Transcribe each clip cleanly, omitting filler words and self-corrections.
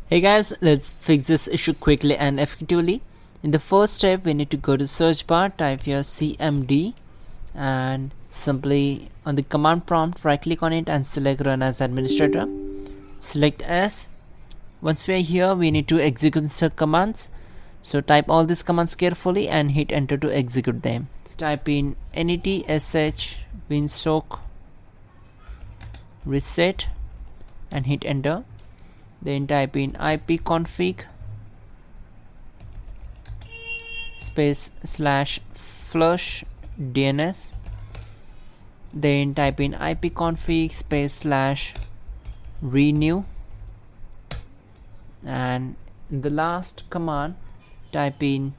Hey guys, let's fix this issue quickly and effectively. In the first step, we need to go to search bar, type here cmd, and simply on the command prompt right click on it and select run as administrator. Select S. Once we are here, we need to execute the commands. So type all these commands carefully and hit enter to execute them. Type in net sh winsock reset and hit enter. Then type in ipconfig space /flush DNS. Then type in ipconfig space /renew, and in the last command type in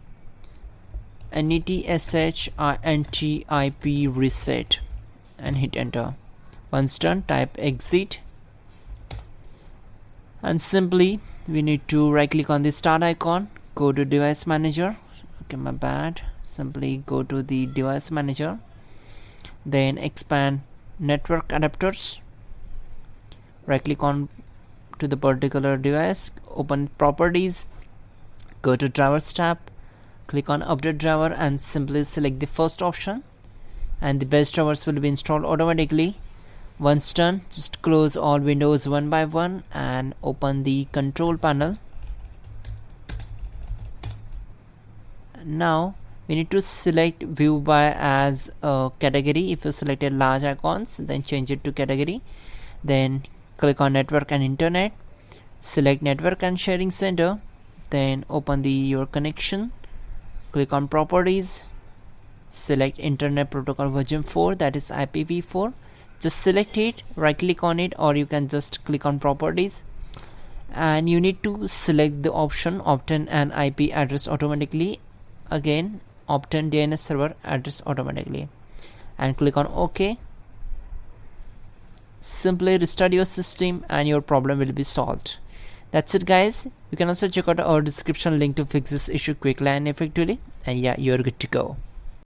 net sh ip reset and hit enter. Once done, type exit, and simply we need to right click on the start icon, go to device manager. Okay, my bad. Simply go to the device manager, then expand network adapters, right click on to the particular device, open properties, go to drivers tab, click on update driver and simply select the first option, and the best drivers will be installed automatically. Once done, just close all windows one by one and open the control panel. Now we need to select view by as a category. If you selected large icons, then change it to category. Then click on network and internet, select network and sharing center, then open your connection, click on properties, select internet protocol version 4, that is IPv4. Just select it, right click on it, or you can just click on properties, and you need to select the option obtain an IP address automatically. Again, obtain DNS server address automatically, and click on OK. Simply restart your system and your problem will be solved. That's it guys. You can also check out our description link to fix this issue quickly and effectively, and yeah, you're good to go.